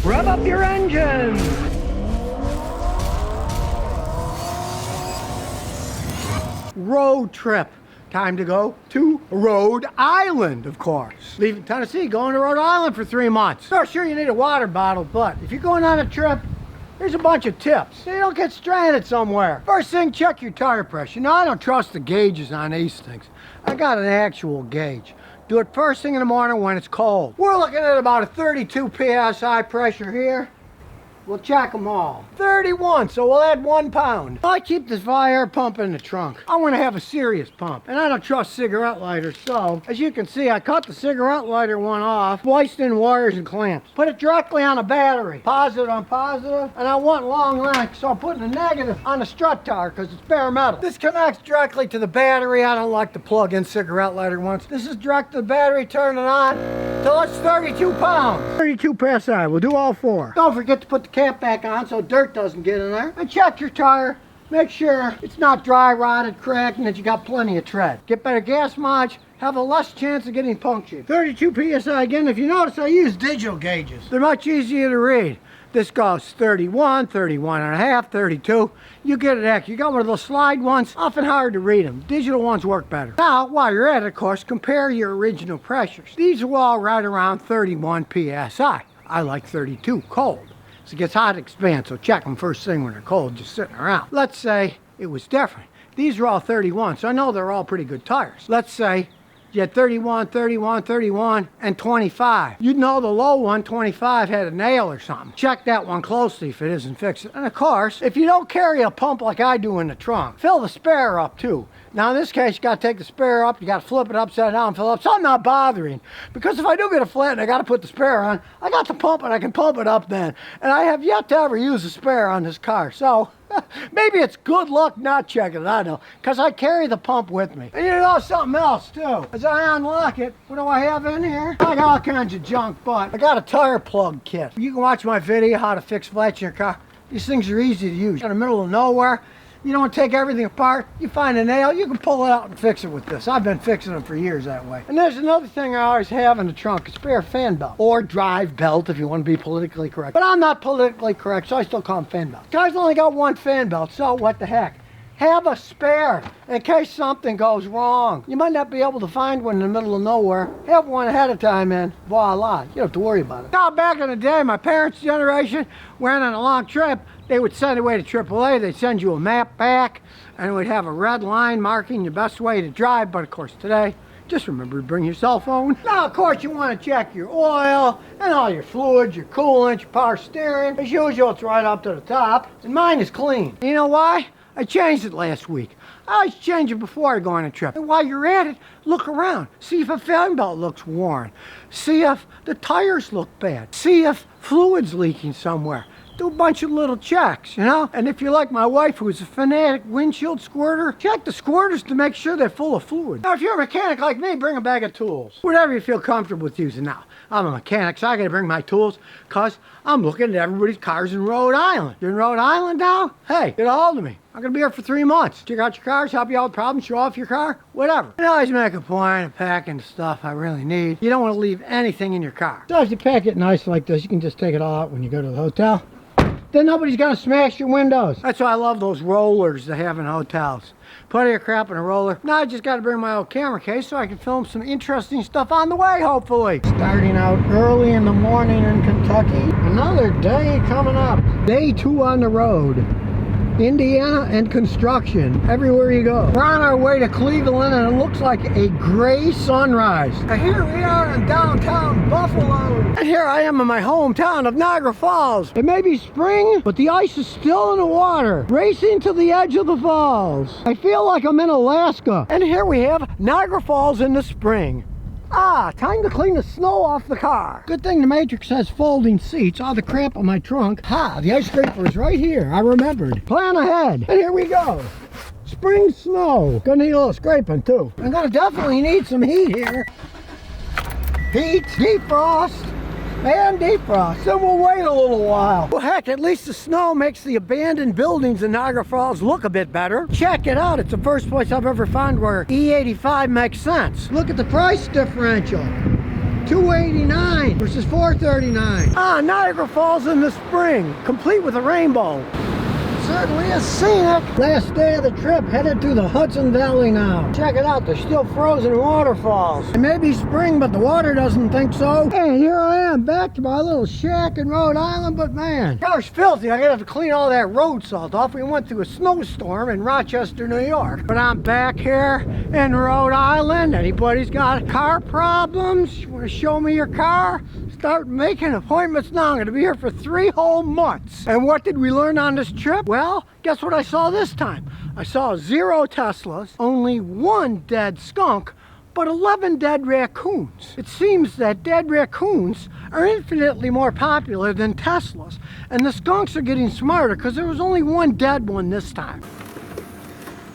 Rev up your engines! Road trip. Time to go to Rhode Island, of course. Leaving Tennessee, going to Rhode Island for 3 months. Not sure you need a water bottle, but if you're going on a trip, here's a bunch of tips so you don't get stranded somewhere. First thing, check your tire pressure. Now, I don't trust the gauges on these things. I got an actual gauge. Do it first thing in the morning when it's cold. We're looking at about a 32 PSI pressure here. We'll check them all. 31, so we'll add 1 pound. I keep this fire pump in the trunk. I want to have a serious pump, and I don't trust cigarette lighters, so as you can see, I cut the cigarette lighter one off, spliced in wires and clamps. Put it directly on a battery. Positive on positive, and I want long length, so I'm putting a negative on the strut tire because it's bare metal. This connects directly to the battery. I don't like to plug in cigarette lighter ones. This is direct to the battery, turn it on, till it's 32 pounds. 32 PSI, we'll do all 4. Don't forget to put the cap back on so dirt doesn't get in there. And check your tire. Make sure it's not dry, rotted, cracked, and that you got plenty of tread. Get better gas mileage, have a less chance of getting punctured. 32 PSI again. If you notice, I use digital gauges. They're much easier to read. This goes 31, 31 and a half, 32. You get it accurate. You got one of those slide ones, often hard to read them. Digital ones work better. Now, while you're at it, of course, compare your original pressures. These are all right around 31 PSI. I like 32, cold. So it gets hot, it expands, so check them first thing when they're cold, just sitting around. Let's say it was different. These are all 31, so I know they're all pretty good tires. Let's say you had 31, 31, 31, and 25. You'd know the low one, 25, had a nail or something. Check that one closely if it isn't fixed. And of course, if you don't carry a pump like I do in the trunk, fill the spare up too. Now in this case, you got to take the spare up, you got to flip it upside down, fill it up, so I'm not bothering. Because if I do get a flat and I got to put the spare on, I got the pump and I can pump it up then. And I have yet to ever use a spare on this car, so maybe it's good luck not checking it, I know, because I carry the pump with me. And you know something else too, as I unlock it, what do I have in here? I got all kinds of junk, but I got a tire plug kit. You can watch my video, how to fix flats in your car. These things are easy to use. In the middle of nowhere, you don't take everything apart, you find a nail, you can pull it out and fix it with this. I've been fixing them for years that way. And there's another thing I always have in the trunk, a spare fan belt. Or drive belt if you want to be politically correct. But I'm not politically correct, so I still call them fan belts. Guys only got 1 fan belt, so what the heck. Have a spare in case something goes wrong. You might not be able to find one in the middle of nowhere. Have one ahead of time and voila, you don't have to worry about it. Now back in the day, my parents' generation, went on a long trip, they would send away to AAA, they'd send you a map back, and it would have a red line marking the best way to drive, but of course today, just remember to bring your cell phone. Now of course you want to check your oil, and all your fluids, your coolant, your power steering. As usual, it's right up to the top, and mine is clean. You know why? I changed it last week. I always change it before I go on a trip. And while you're at it, look around. See if a fan belt looks worn. See if the tires look bad. See if fluid's leaking somewhere. Do a bunch of little checks, you know? And if you're like my wife, who's a fanatic windshield squirter, check the squirters to make sure they're full of fluid. Now, if you're a mechanic like me, bring a bag of tools. Whatever you feel comfortable with using. Now, I'm a mechanic, so I gotta bring my tools, because I'm looking at everybody's cars in Rhode Island. You're in Rhode Island now? Hey, get a hold of me. I'm gonna be here for 3 months. Check out your cars, help you out with problems, show off your car, whatever. I always make a point of packing the stuff I really need. You don't want to leave anything in your car. So if you pack it nice like this, you can just take it all out when you go to the hotel. Then nobody's gonna smash your windows. That's why I love those rollers they have in hotels. Put your crap in a roller. Now I just gotta bring my old camera case so I can film some interesting stuff on the way, hopefully. Starting out early in the morning in Kentucky. Another day coming up. Day 2 on the road. Indiana and construction everywhere you go. We're on our way to Cleveland and it looks like a gray sunrise. And here we are in downtown Buffalo. And here I am in my hometown of Niagara Falls. It may be spring, but the ice is still in the water, racing to the edge of the falls. I feel like I'm in Alaska. And here we have Niagara Falls in the spring. Ah, time to clean the snow off the car. Good thing the Matrix has folding seats. All the crap on my trunk. Ha, the ice scraper is right here. I remembered. Plan ahead. And here we go. Spring snow. Gonna need a little scraping too. I'm gonna definitely need some heat here. Heat, defrost, and defrost. Then we'll wait a little while. Well, heck, at least the snow makes the abandoned buildings in Niagara Falls look a bit better. Check it out. It's the first place I've ever found where E85 makes sense. Look at the price differential. $289 versus $439. Ah, Niagara Falls in the spring, complete with a rainbow. Certainly is scenic. Last day of the trip, headed through the Hudson Valley now. Check it out, there's still frozen waterfalls. It may be spring, but the water doesn't think so. And here I am, back to my little shack in Rhode Island, but man, car's filthy. I'm gonna have to clean all that road salt off. We went through a snowstorm in Rochester, New York. But I'm back here in Rhode Island. Anybody's got car problems? You wanna show me your car? Start making appointments now. I'm going to be here for 3 whole months. And what did we learn on this trip? Well, guess what I saw this time? I saw 0 Teslas, only 1 dead skunk, but 11 dead raccoons. It seems that dead raccoons are infinitely more popular than Teslas. And the skunks are getting smarter because there was only 1 dead one this time.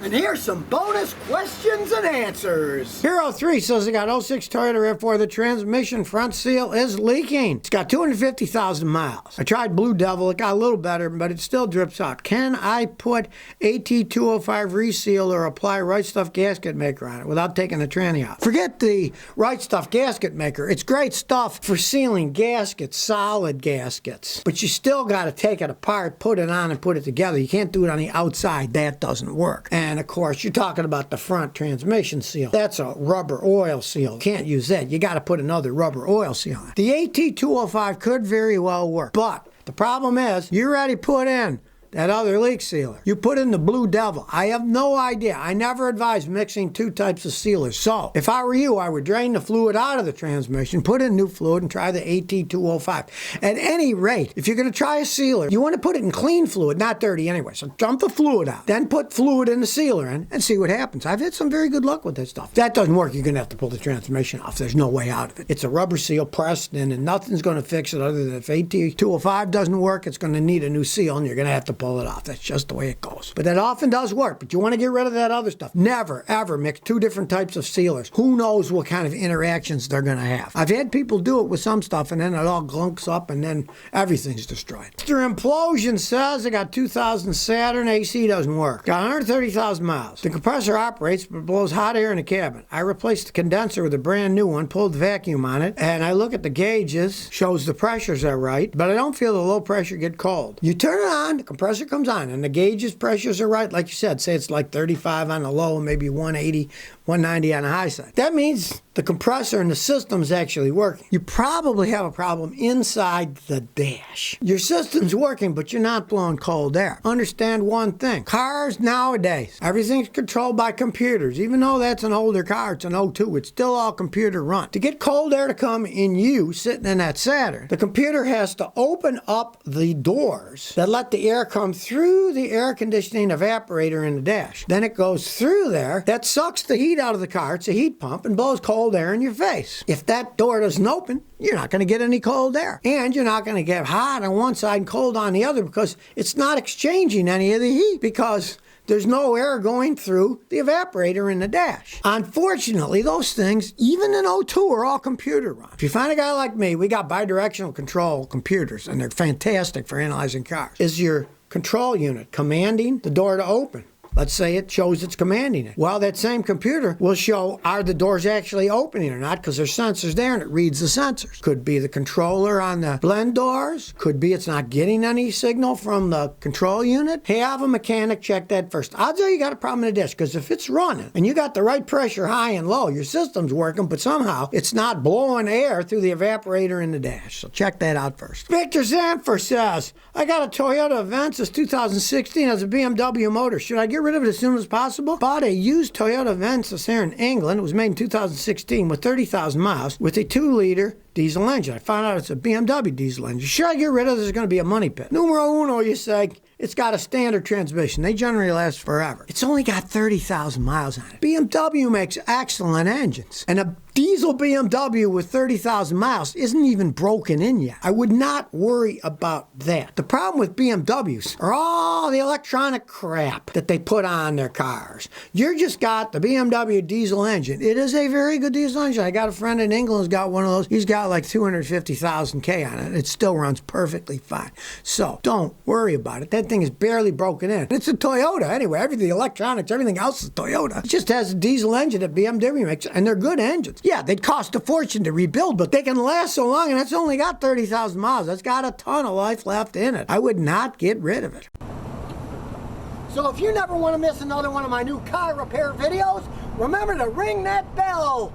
And here's some bonus questions and answers. Hero 3 says they got 06 Toyota RAV4. The transmission front seal is leaking. It's got 250,000 miles. I tried Blue Devil. It got a little better, but it still drips out. Can I put AT205 reseal or apply Right Stuff gasket maker on it without taking the tranny out? Forget the Right Stuff gasket maker. It's great stuff for sealing gaskets, solid gaskets. But you still got to take it apart, put it on, and put it together. You can't do it on the outside. That doesn't work. And of course, you're talking about the front transmission seal. That's a rubber oil seal. Can't use that. You got to put another rubber oil seal on it. The AT205 could very well work, but the problem is you already put in that other leak sealer. You put in the Blue Devil. I have no idea. I never advise mixing 2 types of sealers. So, if I were you, I would drain the fluid out of the transmission, put in new fluid, and try the AT205. At any rate, if you're going to try a sealer, you want to put it in clean fluid, not dirty anyway. So, dump the fluid out. Then put fluid in the sealer in and see what happens. I've had some very good luck with this stuff. If that doesn't work, you're going to have to pull the transmission off. There's no way out of it. It's a rubber seal pressed in, and nothing's going to fix it other than if AT205 doesn't work, it's going to need a new seal, and you're going to have to pull it off. That's just the way it goes. But that often does work. But you want to get rid of that other stuff. Never, ever mix 2 different types of sealers. Who knows what kind of interactions they're going to have. I've had people do it with some stuff, and then it all glunks up, and then everything's destroyed. Mr. Implosion says I got 2000 Saturn. AC doesn't work. Got 130,000 miles. The compressor operates, but blows hot air in the cabin. I replaced the condenser with a brand new one, pulled the vacuum on it, and I look at the gauges, shows the pressures are right, but I don't feel the low pressure get cold. You turn it on, the compressor comes on, and the gauges pressures are right, like you said. Say it's like 35 on the low and maybe 180, 190 on the high side. That means the compressor and the system's actually working. You probably have a problem inside the dash. Your system's working, but you're not blowing cold air. Understand one thing. Cars nowadays, everything's controlled by computers. Even though that's an older car, it's an '02, it's still all computer run. To get cold air to come in you sitting in that Saturn, the computer has to open up the doors that let the air come through the air conditioning evaporator in the dash. Then it goes through there. That sucks the heat out of the car. It's a heat pump and blows cold air in your face. If that door doesn't open, you're not going to get any cold air. And you're not going to get hot on one side and cold on the other because it's not exchanging any of the heat because there's no air going through the evaporator in the dash. Unfortunately, those things, even in '02, are all computer run. If you find a guy like me, we got bidirectional control computers, and they're fantastic for analyzing cars. Is your control unit commanding the door to open? Let's say it shows it's commanding it. Well, that same computer will show are the doors actually opening or not because there's sensors there and it reads the sensors. Could be the controller on the blend doors. Could be it's not getting any signal from the control unit. Have a mechanic check that first. Odds are you got a problem in the dash because if it's running and you got the right pressure high and low, your system's working, but somehow it's not blowing air through the evaporator in the dash. So check that out first. Victor Zamfer says, I got a Toyota Avensis 2016 as a BMW motor. Should I get rid of it as soon as possible? Bought a used Toyota Avensis here in England. It was made in 2016 with 30,000 miles with a 2-liter diesel engine. I found out it's a BMW diesel engine. Should I get rid of it? There's going to be a money pit. Numero uno, you say, it's got a standard transmission. They generally last forever. It's only got 30,000 miles on it. BMW makes excellent engines. And a diesel BMW with 30,000 miles isn't even broken in yet. I would not worry about that. The problem with BMWs are all the electronic crap that they put on their cars. You just got the BMW diesel engine. It is a very good diesel engine. I got a friend in England who's got one of those. He's got got like 250,000 K on it. It still runs perfectly fine. So don't worry about it. That thing is barely broken in. It's a Toyota anyway. Everything, electronics, everything else is Toyota. It just has a diesel engine that BMW makes, and they're good engines. Yeah, they'd cost a fortune to rebuild, but they can last so long, and it's only got 30,000 miles. That's got a ton of life left in it. I would not get rid of it. So if you never want to miss another one of my new car repair videos, remember to ring that bell.